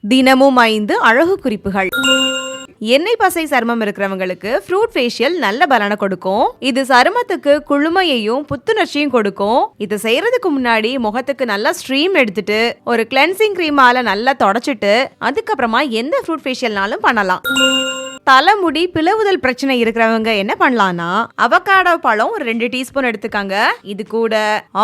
தினமும் 5 அழகு குறிப்புகள். எண்ணெய் பசை சருமம் இருக்கிறவங்களுக்கு ஃப்ரூட் ஃபேஷியல் நல்ல பலனை கொடுக்கும். இது சருமத்துக்கு குளுமையையும் புத்துணர்ச்சியும் கொடுக்கும். இது செய்யறதுக்கு முன்னாடி முகத்துக்கு நல்லா ஸ்ட்ரீம் எடுத்துட்டு ஒரு கிளென்சிங் கிரீமால நல்லா தொடச்சிட்டு அதுக்கப்புறமா எந்த ஃப்ரூட் ஃபேஷியல்னாலும் பண்ணலாம். தலைமுடி பிளவுதல் பிரச்சனை இருக்கிறவங்க என்ன பண்ணலாம்னா, அவகாடோ பழம் ஒரு 2 டீஸ்பூன் எடுத்துக்காங்க. இது கூட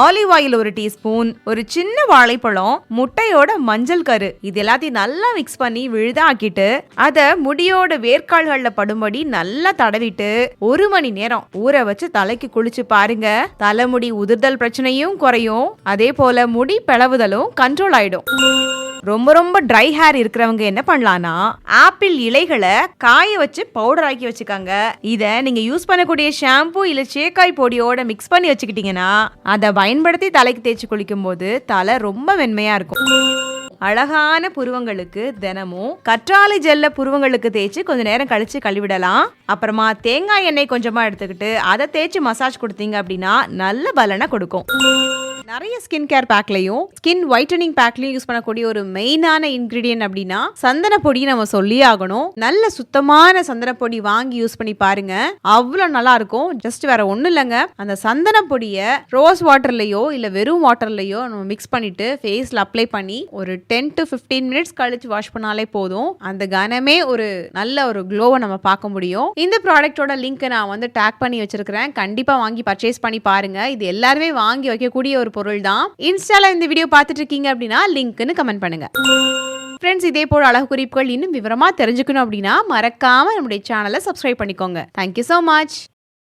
ஆலிவ் ஆயில் 1 டீஸ்பூன், ஒரு சின்ன வாழைப்பழம், முட்டையோட மஞ்சள் கரு, இது எல்லாத்தையும் நல்லா மிக்ஸ் பண்ணி விழுதாக்கிட்டு அத முடியோட வேர்க்கால்கள்ல படும்படி நல்லா தடவிட்டு 1 மணி நேரம் ஊற வச்சு தலைக்கு குளிச்சு பாருங்க. தலைமுடி உதிர்தல் பிரச்சனையும் குறையும். அதே போல முடி பிளவுதலும் கண்ட்ரோல் ஆயிடும். ரொம்ப ட்ரை ஹேர் இருக்கிறவங்க என்ன பண்ணலாம்னா, ஆப்பிள் இலைகளை காய வச்சு பவுடர் ஆக்கி வச்சுக்காங்க. இத நீங்க யூஸ் பண்ணக்கூடிய ஷாம்பு இல்ல சேக்காய் பொடியோட மிக்ஸ் பண்ணி வச்சுக்கிட்டீங்கன்னா அதை பயன்படுத்தி தலைக்கு தேய்ச்சி குளிக்கும் போது தலை ரொம்ப வெண்மையா இருக்கும். அழகான புருவங்களுக்கு தினமும் கற்றாழை ஜெல்ல புருவங்களுக்கு தேய்ச்சி கொஞ்ச நேரம் கழிச்சு கழுவிடலாம். அப்புறமா தேங்காய் எண்ணெய் கொஞ்சமா எடுத்துக்கிட்டு அதை தேய்ச்சி மசாஜ் கொடுத்தீங்க அப்படின்னா நல்ல பலனை கொடுக்கும். நிறைய ஸ்கின் கேர் பேக்லையும் ஸ்கின் ஒயிட்டனிங் பேக்லையும் யூஸ் பண்ணக்கூடிய ஒரு மெயினான இன்கிரீடியன்ட் அப்படின்னா சந்தன பொடி நம்ம சொல்லி ஆகணும். நல்ல சுத்தமான சந்தன பொடி வாங்கி யூஸ் பண்ணி பாருங்க, அவ்வளவு நல்லா இருக்கும். ஜஸ்ட் வேற ஒண்ணும் இல்லைங்க, அந்த சந்தன பொடியை ரோஸ் வாட்டர்லயோ இல்ல வெறும் வாட்டர்லயோ நம்ம மிக்ஸ் பண்ணிட்டு ஃபேஸ்ல அப்ளை பண்ணி ஒரு 10 to 15 மினிட்ஸ் கழிச்சு வாஷ் பண்ணாலே போதும். அந்த கனமே ஒரு நல்ல ஒரு க்ளோவை நம்ம பார்க்க முடியும். இந்த ப்ராடக்டோட லிங்க் நான் டேக் பண்ணி வச்சிருக்கிறேன். கண்டிப்பா வாங்கி பர்ச்சேஸ் பண்ணி பாருங்க. இது எல்லாருமே வாங்கி வைக்கக்கூடிய ஒரு பொருள் தான். இன்ஸ்டால இந்த வீடியோ பார்த்துட்டு இருக்கீங்க அப்படின்னா லிங்க்னு கமெண்ட் பண்ணுங்க. ஃப்ரெண்ட்ஸ், இதே போல அழகு குறிப்புகள் இன்னும் விவரமா தெரிஞ்சுக்கணும் அப்படின்னா மறக்காம நம்முடைய சேனலை சப்ஸ்கிரைப் பண்ணிக்கோங்க. Thank you so much.